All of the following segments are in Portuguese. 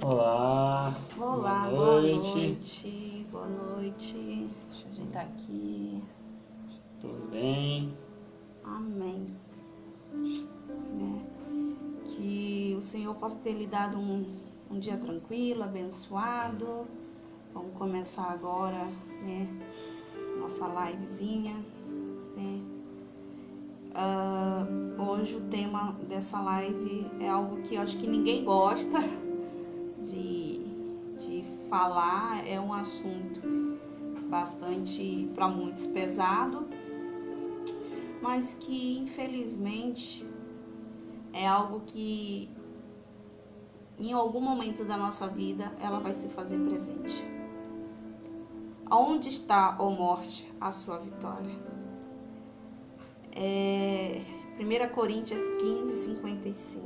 Olá, Olá, boa boa noite, noite, boa noite. Deixa eu ajeitar aqui. tudo bem? Amém. Né? Que o Senhor possa ter lhe dado um dia tranquilo, abençoado. Vamos começar agora, né? Nossa livezinha, né? Hoje o tema dessa live é algo que eu acho que ninguém gosta de falar. É um assunto bastante, para muitos, pesado, mas que infelizmente é algo que em algum momento da nossa vida ela vai se fazer presente. Aonde está, ó morte, a sua vitória? 1 Coríntios 15:55.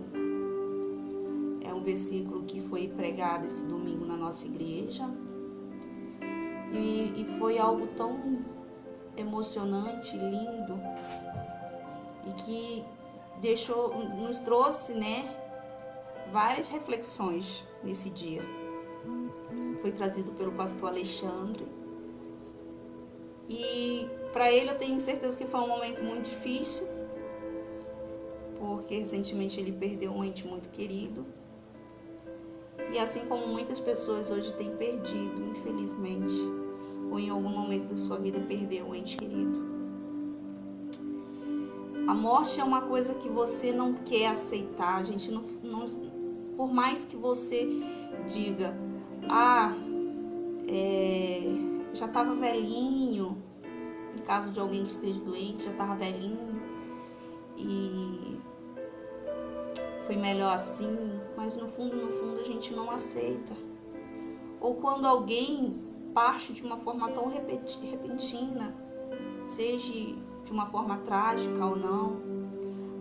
É um versículo que foi pregado esse domingo na nossa igreja e foi algo tão emocionante, lindo, e que nos trouxe, né, várias reflexões nesse dia. Foi trazido pelo pastor Alexandre. E para ele eu tenho certeza que foi um momento muito difícil, porque recentemente ele perdeu um ente muito querido. E assim como muitas pessoas hoje têm perdido, infelizmente, ou em algum momento da sua vida perdeu um ente querido. A morte é uma coisa que você não quer aceitar. A gente não por mais que você diga, já estava velhinho, em caso de alguém que esteja doente, já estava velhinho e foi melhor assim, mas no fundo a gente não aceita. Ou quando alguém parte de uma forma tão repentina, seja de uma forma trágica ou não,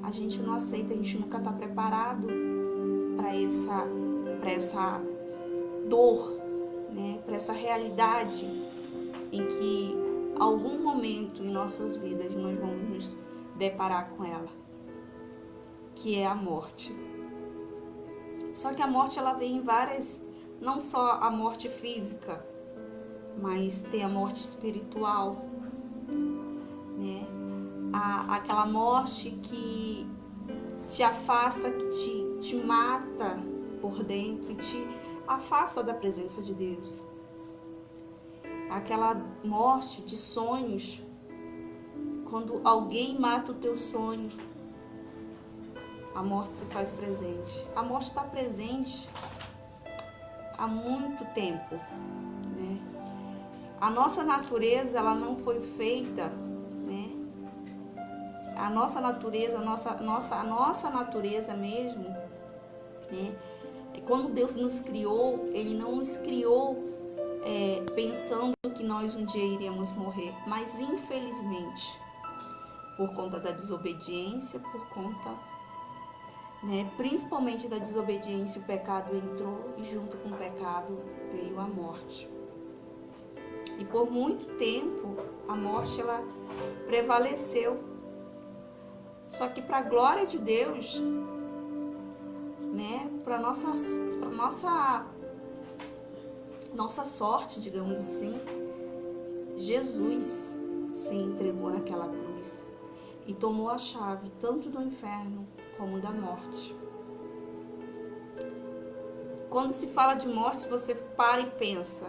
a gente não aceita, a gente nunca está preparado para essa dor, né? Para essa realidade em que algum momento em nossas vidas nós vamos nos deparar com ela, que é a morte. Só que a morte ela vem em várias, não só a morte física, mas tem a morte espiritual, né? Aquela morte que te afasta, que te mata por dentro e te afasta da presença de Deus. Aquela morte de sonhos, quando alguém mata o teu sonho, a morte se faz presente. A morte está presente há muito tempo, né? A nossa natureza, ela não foi feita, né? A nossa natureza, a nossa natureza mesmo, né? Quando Deus nos criou, Ele não nos criou pensando que nós um dia iríamos morrer, mas infelizmente, por conta da desobediência, por conta, né, principalmente da desobediência, o pecado entrou e junto com o pecado veio a morte. E por muito tempo a morte ela prevaleceu. Só que para a glória de Deus, né, para nossa sorte, digamos assim, Jesus se entregou naquela cruz e tomou a chave tanto do inferno como da morte. Quando se fala de morte, você para e pensa,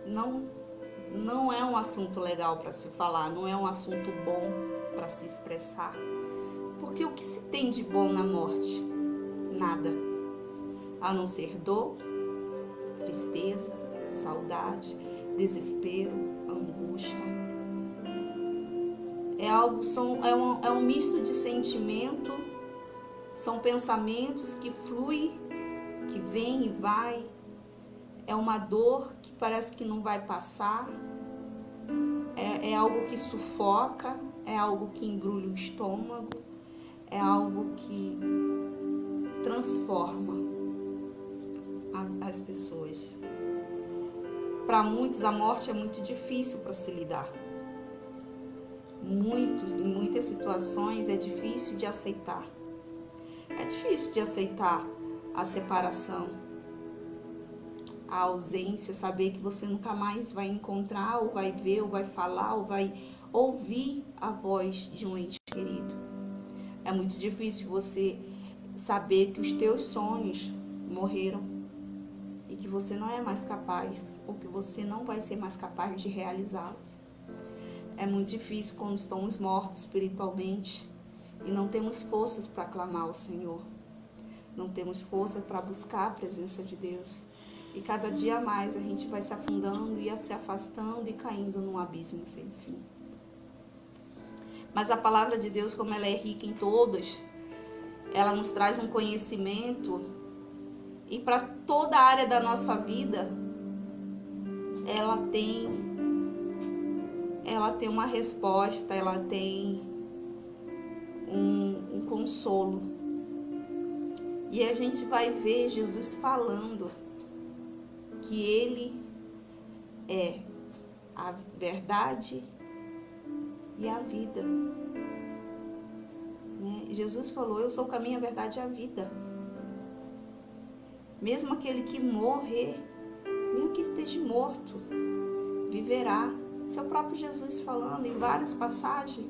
não é um assunto legal para se falar, não é um assunto bom para se expressar. Porque o que se tem de bom na morte? Nada. A não ser dor, tristeza, saudade, desespero, angústia. É um misto de sentimento, são pensamentos que fluem, que vem e vai. É uma dor que parece que não vai passar. É algo que sufoca, é algo que embrulha o estômago, é algo que transforma as pessoas. Para muitos, a morte é muito difícil para se lidar. Em muitas situações, é difícil de aceitar. É difícil de aceitar a separação. a ausência, saber que você nunca mais vai encontrar, ou vai ver, ou vai falar, ou vai ouvir a voz de um ente querido. É muito difícil você saber que os teus sonhos morreram e que você não é mais capaz, ou que você não vai ser mais capaz de realizá-los. É muito difícil quando estamos mortos espiritualmente e não temos forças para clamar ao Senhor. Não temos força para buscar a presença de Deus. E cada dia mais a gente vai se afundando e se afastando e caindo num abismo sem fim. Mas a palavra de Deus, como ela é rica em todas, ela nos traz um conhecimento, e para toda a área da nossa vida, ela tem uma resposta, ela tem um consolo. E a gente vai ver Jesus falando que Ele é a verdade e a vida. Jesus falou: eu sou o caminho, a verdade e a vida. Mesmo aquele que morrer, mesmo que ele esteja morto, viverá. Esse é o próprio Jesus falando em várias passagens.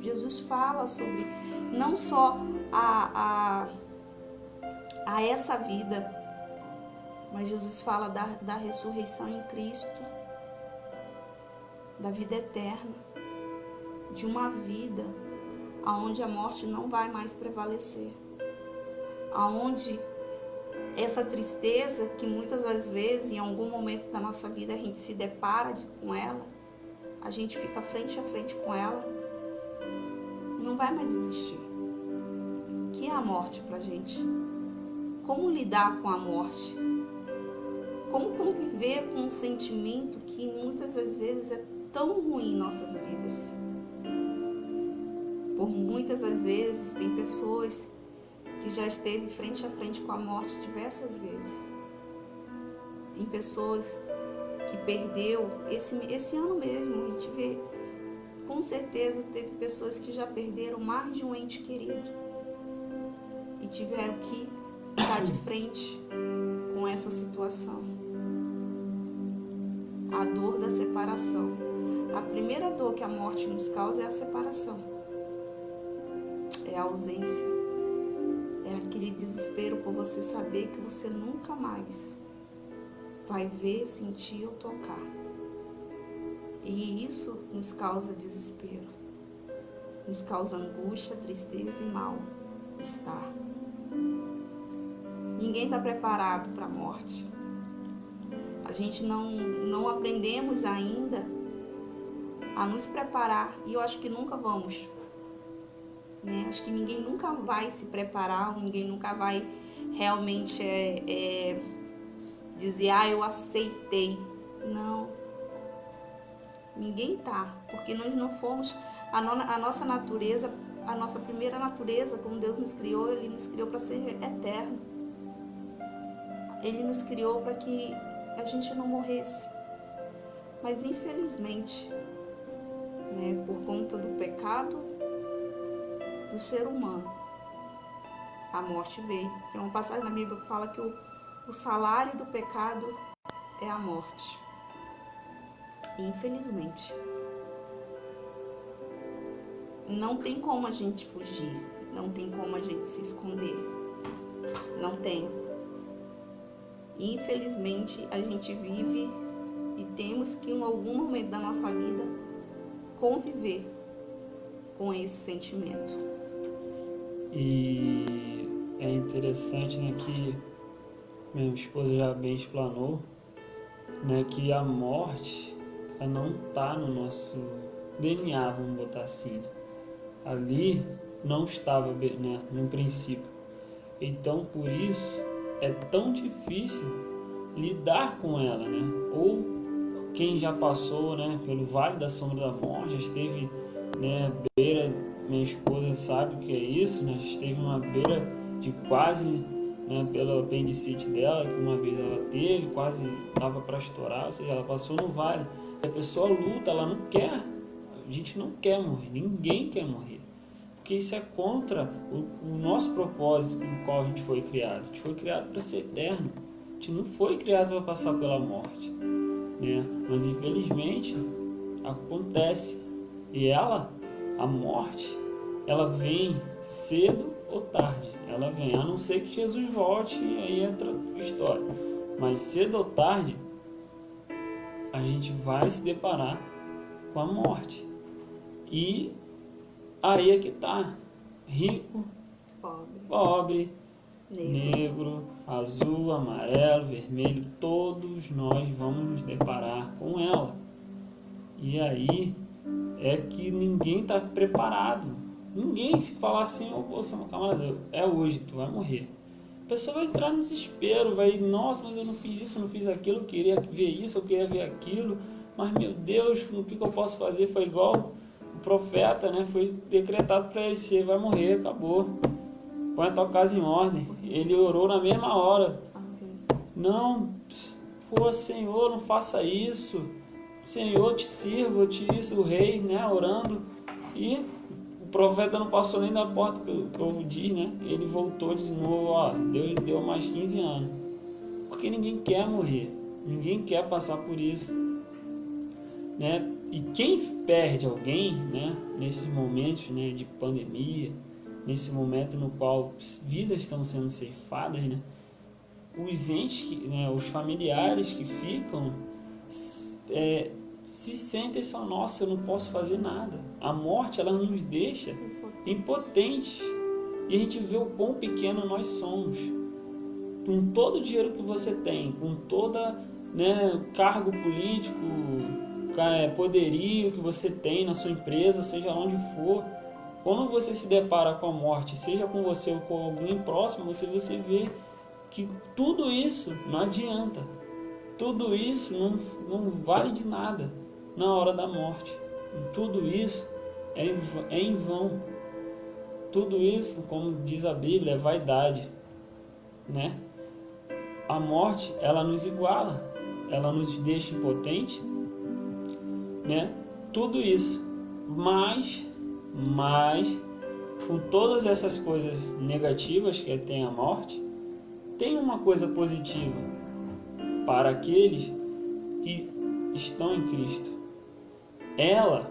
Jesus fala sobre não só a essa vida, mas Jesus fala da ressurreição em Cristo, da vida eterna, de uma vida aonde a morte não vai mais prevalecer, aonde essa tristeza que muitas das vezes, em algum momento da nossa vida, a gente se depara com ela, a gente fica frente a frente com ela, não vai mais existir. O que é a morte pra gente? Como lidar com a morte? Como conviver com um sentimento que muitas das vezes é tão ruim em nossas vidas? Por muitas das vezes tem pessoas que já esteve frente a frente com a morte diversas vezes. Tem pessoas que perdeu, esse ano mesmo, a gente vê, com certeza teve pessoas que já perderam mais de um ente querido e tiveram que estar de frente com essa situação. A dor da separação. A primeira dor que a morte nos causa é a separação. É a ausência. É aquele desespero por você saber que você nunca mais vai ver, sentir ou tocar. E isso nos causa desespero. Nos causa angústia, tristeza e mal-estar. Ninguém está preparado para a morte. A gente não aprendemos ainda a nos preparar, e eu acho que nunca vamos. Acho que ninguém nunca vai se preparar, ninguém nunca vai realmente dizer: eu aceitei. Não. Ninguém tá, porque nós não fomos, a nossa natureza, a nossa primeira natureza, como Deus nos criou, Ele nos criou para ser eterno. Ele nos criou para que a gente não morresse. Mas infelizmente, por conta do pecado do ser humano, a morte veio. Tem uma passagem na Bíblia que fala que o salário do pecado é a morte. Infelizmente. Não tem como a gente fugir. Não tem como a gente se esconder. Não tem. Infelizmente, a gente vive e temos que, em algum momento da nossa vida, conviver com esse sentimento. E é interessante, que minha esposa já bem explanou, que a morte, ela não está no nosso DNA, vamos botar assim. Ali não estava, no princípio. Então, por isso, é tão difícil lidar com ela, Ou quem já passou, pelo Vale da Sombra da Morte, já esteve, à beira, minha esposa sabe o que é isso, já esteve uma beira de quase, pela apendicite dela, que uma vez ela teve, quase estava para estourar, ou seja, ela passou no vale. A pessoa luta, ela não quer, a gente não quer morrer, ninguém quer morrer. Porque isso é contra o nosso propósito no qual a gente foi criado. A gente foi criado para ser eterno. gente não foi criado para passar pela morte, né? Mas infelizmente acontece. E a morte, ela vem cedo ou tarde. Ela vem, a não ser que Jesus volte, e aí entra história. Mas cedo ou tarde, a gente vai se deparar com a morte. E aí é que tá. Rico, pobre, negro, azul, amarelo, vermelho, todos nós vamos nos deparar com ela. E aí é que ninguém está preparado. Ninguém, se falar assim, camarada, é hoje, tu vai morrer. A pessoa vai entrar no desespero, vai, nossa, mas eu não fiz isso, eu não fiz aquilo, eu queria ver isso, eu queria ver aquilo, mas meu Deus, o que eu posso fazer? Foi igual o profeta, né? Foi decretado para ele, você vai morrer, acabou. Põe a tua casa em ordem. Ele orou na mesma hora. Não, pô, Senhor, não faça isso. Senhor, te sirvo, eu te disse, o rei, né, orando. E o profeta não passou nem da porta, o povo diz, né? Ele voltou de novo, ó, Deus deu mais 15 anos. Porque ninguém quer morrer. Ninguém quer passar por isso. Né? E quem perde alguém, né, nesses momentos, né, de pandemia, nesse momento no qual vidas estão sendo ceifadas, né, os entes, né, os familiares que ficam se sentem só, nossa, eu não posso fazer nada. A morte, ela nos deixa impotentes. E a gente vê o quão pequeno nós somos. Com todo o dinheiro que você tem, com toda, né, cargo político, poderio que você tem na sua empresa, seja onde for, quando você se depara com a morte, seja com você ou com alguém próximo, você vê que tudo isso não adianta. Tudo isso não vale de nada na hora da morte. Tudo isso é em vão. Tudo isso, como diz a Bíblia, é vaidade, né? A morte, ela nos iguala, ela nos deixa impotente, né? Tudo isso, mas com todas essas coisas negativas que tem a morte, tem uma coisa positiva para aqueles que estão em Cristo. Ela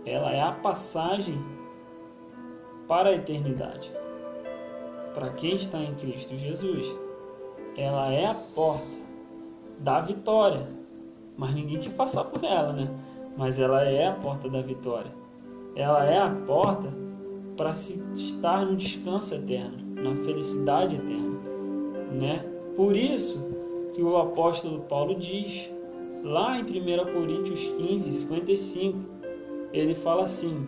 é a passagem para a eternidade. Para quem está em Cristo Jesus, ela é a porta da vitória. Mas ninguém quer passar por ela, né? Mas ela é a porta da vitória. Ela é a porta para se estar no descanso eterno, na felicidade eterna, né? Por isso que o apóstolo Paulo diz, lá em 1 Coríntios 15, 55, ele fala assim: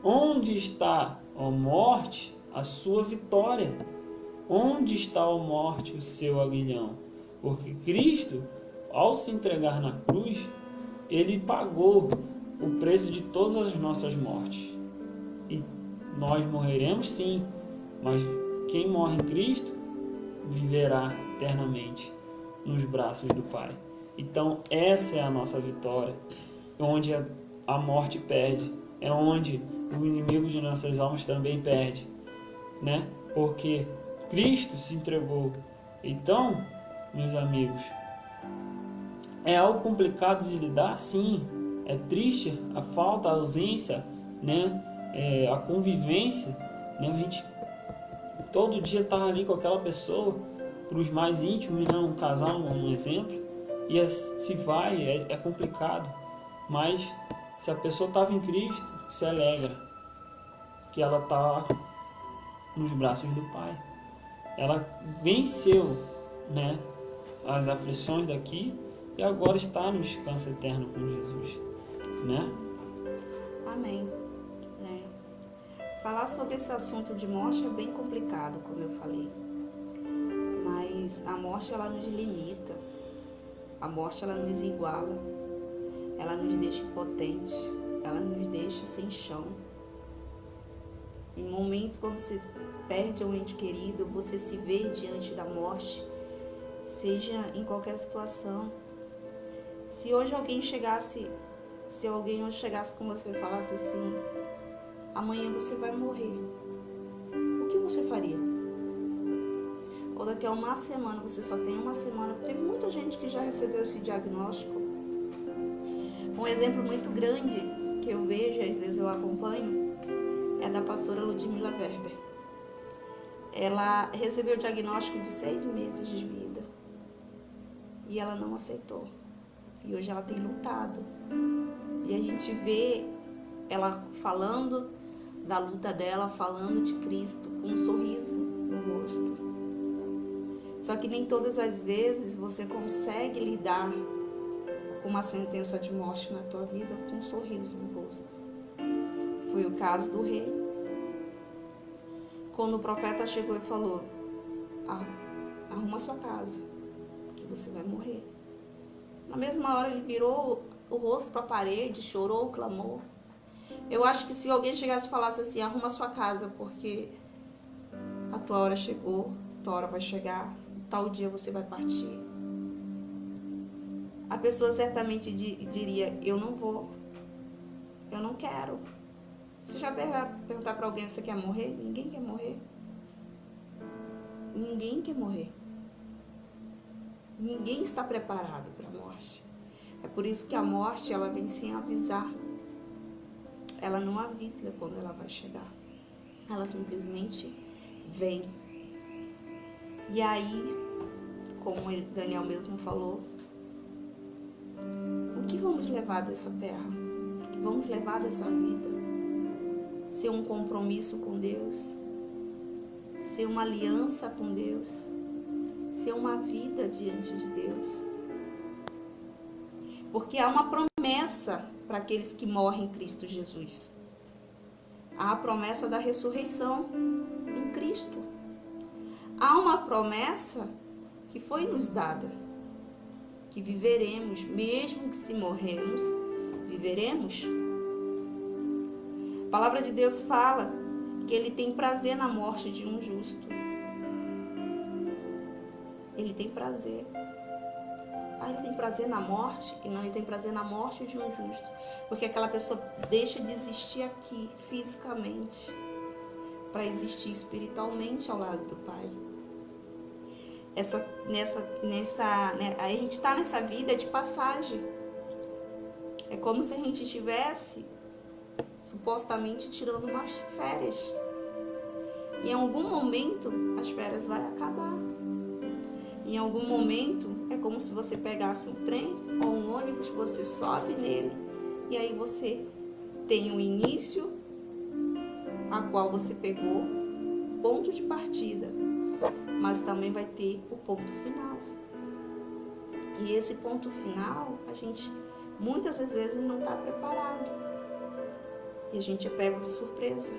onde está, ó morte, a sua vitória? Onde está, ó morte, o seu aguilhão? Porque Cristo, ao se entregar na cruz, ele pagou o preço de todas as nossas mortes. E nós morreremos sim, mas quem morre em Cristo viverá eternamente nos braços do Pai. Então essa é a nossa vitória, onde a morte perde, é onde o inimigo de nossas almas também perde, né? Porque Cristo se entregou. Então, meus amigos, é algo complicado de lidar, sim. É triste a falta, a ausência, né? A convivência, né? A gente todo dia tá ali com aquela pessoa, para os mais íntimos, né? Um casal, um exemplo, e se vai, é complicado. Mas se a pessoa estava em Cristo, se alegra que ela está nos braços do Pai. Ela venceu, né, as aflições daqui e agora está no descanso eterno com Jesus, né? Amém. Né? Falar sobre esse assunto de morte é bem complicado, como eu falei. Mas a morte, ela nos limita. A morte, ela nos iguala. Ela nos deixa impotentes. Ela nos deixa sem chão. Em momento quando se perde um ente querido, você se vê diante da morte, seja em qualquer situação. Se alguém hoje chegasse com você e falasse assim: amanhã você vai morrer, o que você faria? ou daqui a uma semana, você só tem uma semana. Teve muita gente que já recebeu esse diagnóstico. Um exemplo muito grande que eu vejo, às vezes eu acompanho, é da pastora Ludmila Werber. Ela recebeu o diagnóstico de 6 meses de vida e ela não aceitou. E hoje ela tem lutado. E a gente vê ela falando da luta dela, falando de Cristo, com um sorriso no rosto. Só que nem todas as vezes você consegue lidar com uma sentença de morte na tua vida com um sorriso no rosto. Foi o caso do rei. Quando o profeta chegou e falou: arruma sua casa, que você vai morrer. Na mesma hora ele virou o rosto para a parede, chorou, clamou. Eu acho que se alguém chegasse e falasse assim: arruma sua casa, porque a tua hora chegou, a tua hora vai chegar, tal dia você vai partir, a pessoa certamente diria: eu não vou, eu não quero. Você já perguntar para alguém: você quer morrer? Ninguém quer morrer. Ninguém quer morrer. Ninguém está preparado para a morte. É por isso que a morte, ela vem sem avisar. Ela não avisa quando ela vai chegar. Ela simplesmente vem. E aí, como Daniel mesmo falou, o que vamos levar dessa terra? O que vamos levar dessa vida? Ser um compromisso com Deus? Ser uma aliança com Deus? Ser uma vida diante de Deus? Porque há uma promessa para aqueles que morrem em Cristo Jesus. Há a promessa da ressurreição em Cristo. Há uma promessa que foi nos dada, que viveremos, mesmo que se morrermos, viveremos. A palavra de Deus fala que Ele tem prazer na morte de um justo. Ele tem prazer. Ele tem prazer na morte? E não, Ele tem prazer na morte de um justo. Porque aquela pessoa deixa de existir aqui, fisicamente, para existir espiritualmente ao lado do Pai. A gente está nessa vida de passagem. É como se a gente estivesse supostamente tirando umas férias. E em algum momento as férias vão acabar. Em algum momento é como se você pegasse um trem ou um ônibus, você sobe nele e aí você tem um início, a qual você pegou, ponto de partida, mas também vai ter o ponto final. E esse ponto final, a gente muitas das vezes não está preparado. E a gente é pego de surpresa.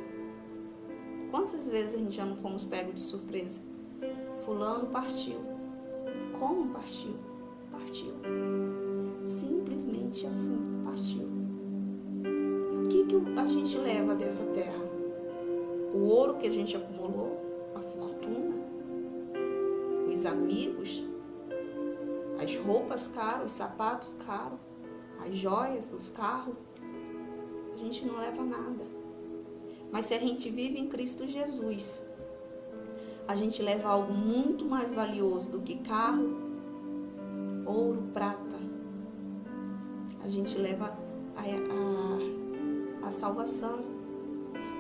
Quantas vezes a gente já não fomos pego de surpresa? Fulano partiu. Como partiu? Partiu. Simplesmente assim, partiu. E o que a gente leva dessa terra? O ouro que a gente acumulou? A fortuna? Os amigos? As roupas caras? Os sapatos caros? As joias? Os carros? A gente não leva nada. Mas se a gente vive em Cristo Jesus, a gente leva algo muito mais valioso do que carro, ouro, prata. A gente leva a salvação,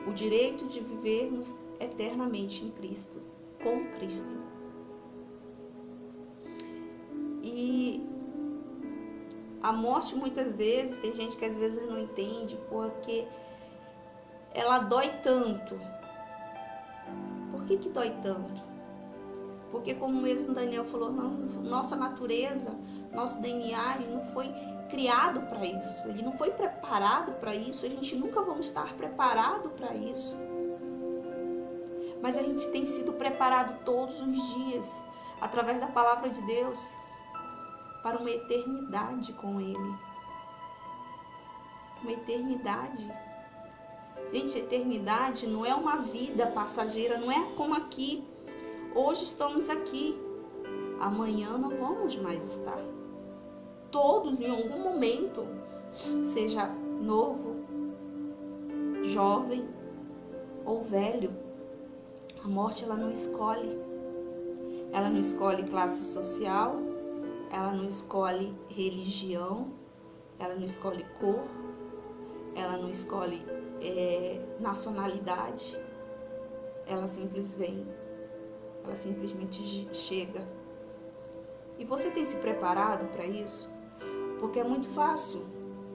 o direito de vivermos eternamente em Cristo, com Cristo. E a morte muitas vezes, tem gente que às vezes não entende, porque ela dói tanto. Por que dói tanto? Porque, como mesmo Daniel falou, nossa natureza, nosso DNA, ele não foi criado para isso. Ele não foi preparado para isso. A gente nunca vamos estar preparado para isso. Mas a gente tem sido preparado todos os dias, através da palavra de Deus, para uma eternidade com Ele. Uma eternidade. Gente, eternidade não é uma vida passageira, não é como aqui. Hoje estamos aqui, amanhã não vamos mais estar. Todos, em algum momento, seja novo, jovem ou velho, a morte ela não escolhe. ela não escolhe classe social, ela não escolhe religião, ela não escolhe cor, ela não escolhe nacionalidade, ela simplesmente chega. E você tem se preparado para isso? Porque é muito fácil.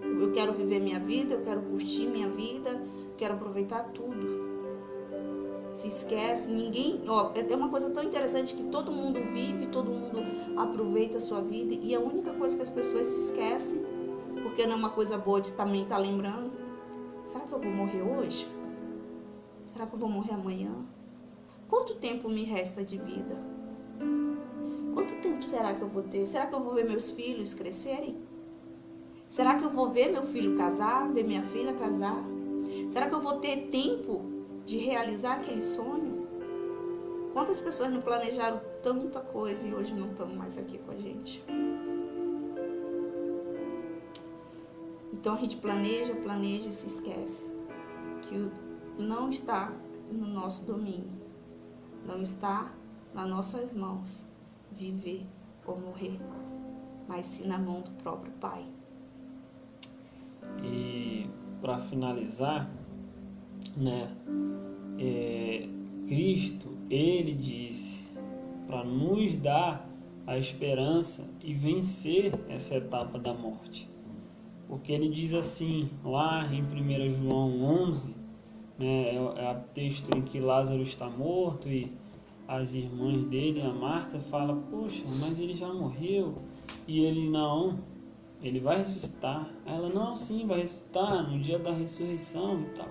Eu quero viver minha vida, eu quero curtir minha vida, quero aproveitar tudo. Se esquece, ninguém... É uma coisa tão interessante que todo mundo vive, todo mundo aproveita a sua vida, e a única coisa que as pessoas se esquecem, porque não é uma coisa boa de também estar lembrando, será que eu vou morrer hoje? Será que eu vou morrer amanhã? Quanto tempo me resta de vida? Quanto tempo será que eu vou ter? Será que eu vou ver meus filhos crescerem? Será que eu vou ver meu filho casar, ver minha filha casar? Será que eu vou ter tempo de realizar aquele sonho? Quantas pessoas não planejaram tanta coisa e hoje não estão mais aqui com a gente? Então a gente planeja e se esquece que não está no nosso domínio, não está nas nossas mãos viver ou morrer, mas sim na mão do próprio Pai. E para finalizar, né, Cristo, ele disse para nos dar a esperança e vencer essa etapa da morte. Porque ele diz assim, lá em 1 João 11, né, é o texto em que Lázaro está morto e as irmãs dele, a Marta, fala: poxa, mas ele já morreu. E ele: não, ele vai ressuscitar. Ela: não, sim, vai ressuscitar no dia da ressurreição e tal.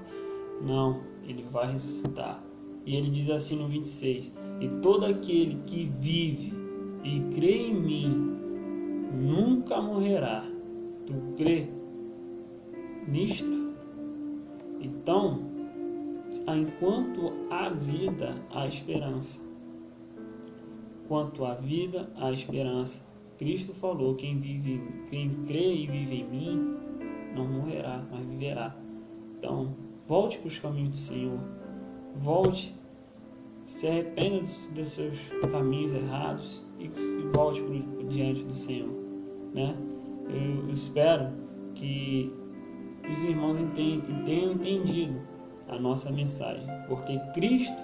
Não, ele vai ressuscitar. E ele diz assim no 26: e todo aquele que vive e crê em mim nunca morrerá. Tu crê nisto? Então, enquanto há vida, há esperança. Quanto à vida, há esperança. Cristo falou: quem crê e vive em mim não morrerá, mas viverá. Então, volte para os caminhos do Senhor. Volte, se arrependa dos seus caminhos errados e volte diante do Senhor, né? Eu espero que os irmãos tenham entendido a nossa mensagem, porque Cristo,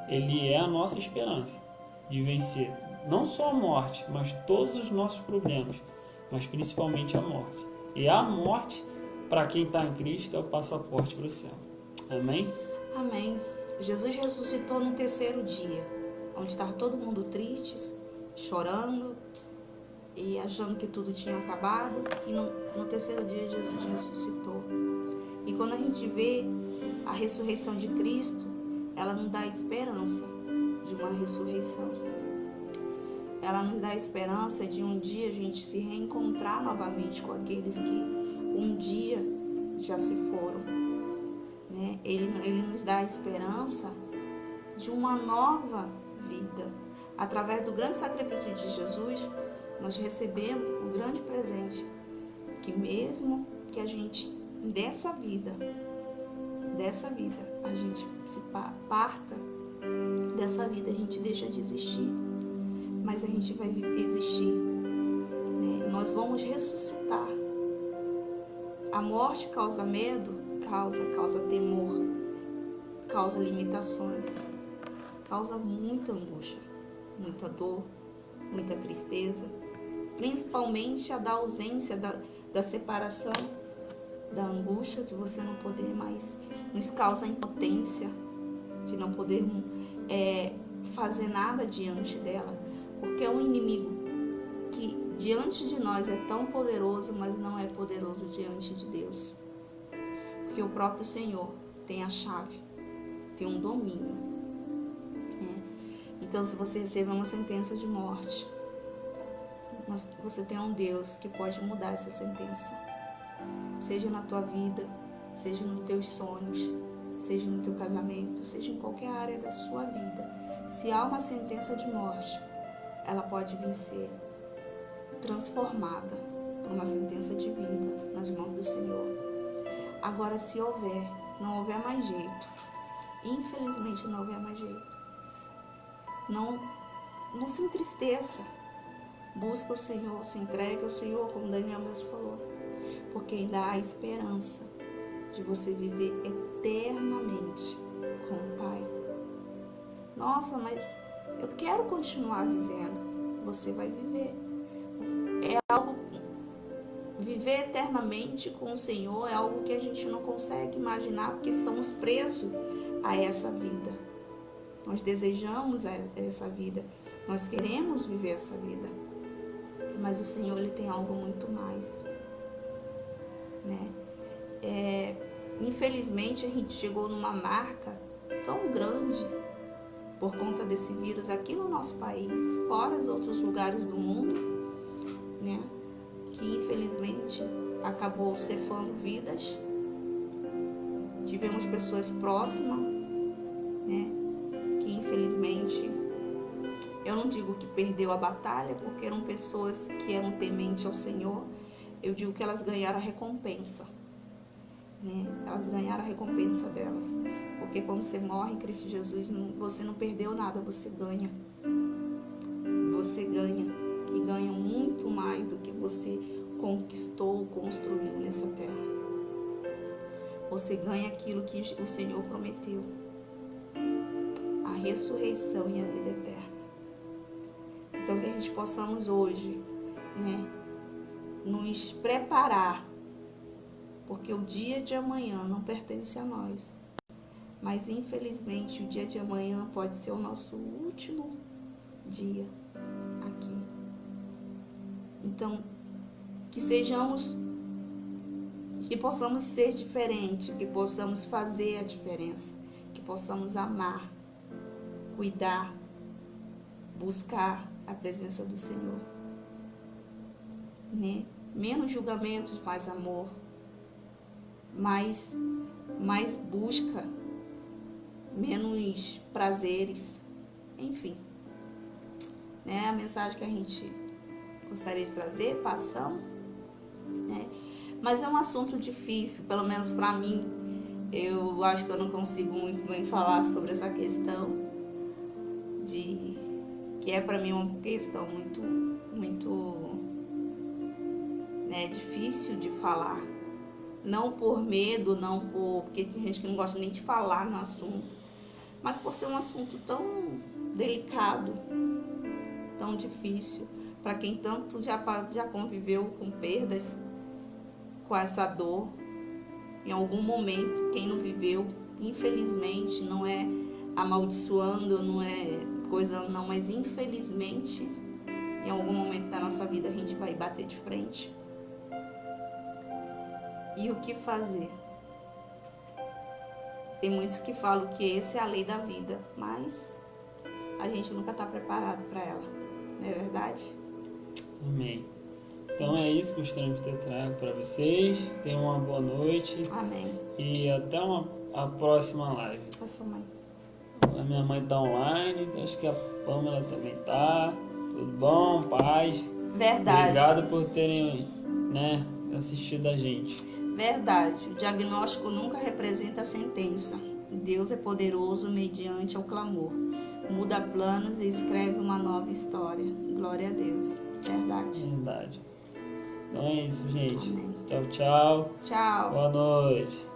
ele é a nossa esperança de vencer não só a morte, mas todos os nossos problemas, mas principalmente a morte. E a morte, para quem está em Cristo, é o passaporte para o céu. Amém? Amém. Jesus ressuscitou no terceiro dia, onde estava todo mundo triste, chorando e achando que tudo tinha acabado. E no terceiro dia Jesus ressuscitou. E quando a gente vê a ressurreição de Cristo, ela nos dá esperança de uma ressurreição. Ela nos dá esperança de um dia a gente se reencontrar novamente com aqueles que um dia já se foram, né? Ele nos dá a esperança de uma nova vida. Através do grande sacrifício de Jesus, nós recebemos um grande presente, que mesmo que a gente, dessa vida, a gente se parta dessa vida, a gente deixa de existir, mas a gente vai existir, né? Nós vamos ressuscitar. A morte causa medo, causa temor, causa limitações, causa muita angústia, muita dor, muita tristeza, principalmente a da ausência, da separação, da angústia de você não poder mais, nos causa impotência, de não poder fazer nada diante dela, porque é um inimigo que diante de nós é tão poderoso, mas não é poderoso diante de Deus, porque o próprio Senhor tem a chave, tem um domínio, né? Então, se você receber uma sentença de morte, você tem um Deus que pode mudar essa sentença, seja na tua vida, seja nos teus sonhos, seja no teu casamento, seja em qualquer área da sua vida. Se há uma sentença de morte, ela pode vir ser transformada por uma sentença de vida nas mãos do Senhor. Agora, se não houver mais jeito, infelizmente não houver mais jeito, não se entristeça. Busca o Senhor, se entregue ao Senhor, como Daniel mesmo falou. Porque ainda há esperança de você viver eternamente com o Pai. Nossa, mas eu quero continuar vivendo. Você vai viver. É algo... Viver eternamente com o Senhor é algo que a gente não consegue imaginar, porque estamos presos a essa vida. Nós desejamos essa vida. Nós queremos viver essa vida. Mas o Senhor, Ele tem algo muito mais, né? Infelizmente, a gente chegou numa marca tão grande por conta desse vírus aqui no nosso país, fora dos outros lugares do mundo, né? Que infelizmente acabou cefando vidas. Tivemos pessoas próximas, né? Que infelizmente, eu não digo que perdeu a batalha, porque eram pessoas que eram tementes ao Senhor. Eu digo que elas ganharam a recompensa, né? Elas ganharam a recompensa delas. Porque quando você morre em Cristo Jesus, você não perdeu nada, você ganha. Você ganha. E ganha muito mais do que você conquistou, construiu nessa terra. Você ganha aquilo que o Senhor prometeu. A ressurreição e a vida eterna. Então que a gente possamos hoje, né, nos preparar, porque o dia de amanhã não pertence a nós, mas infelizmente o dia de amanhã pode ser o nosso último dia aqui. Então que sejamos, que possamos ser diferentes, que possamos fazer a diferença, que possamos amar, cuidar, buscar a presença do Senhor, né? Menos julgamentos, mais amor, mais busca, menos prazeres, enfim, né? A mensagem que a gente gostaria de trazer, passamos, né? Mas é um assunto difícil, pelo menos para mim. Eu acho que eu não consigo muito bem falar sobre essa questão que é para mim uma questão muito, né, difícil de falar. Não por medo, porque tem gente que não gosta nem de falar no assunto, mas por ser um assunto tão delicado, tão difícil, para quem tanto já conviveu com perdas, com essa dor. Em algum momento, quem não viveu, infelizmente, não é amaldiçoando, não é coisa não, mas infelizmente, em algum momento da nossa vida a gente vai bater de frente. E o que fazer? Tem muitos que falam que essa é a lei da vida, mas a gente nunca está preparado para ela, não é verdade? Amém. Então é isso que gostaríamos de ter trago para vocês. Tenham uma boa noite. Amém. E até a próxima live. A sua mãe. A minha mãe está online, acho que a Pâmela também está. Tudo bom? Paz? Verdade. Obrigado por terem, né, assistido a gente. Verdade. O diagnóstico nunca representa a sentença. Deus é poderoso mediante ao clamor. Muda planos e escreve uma nova história. Glória a Deus. Verdade. Verdade. Então é isso, gente. Amém. Tchau, tchau. Tchau. Boa noite.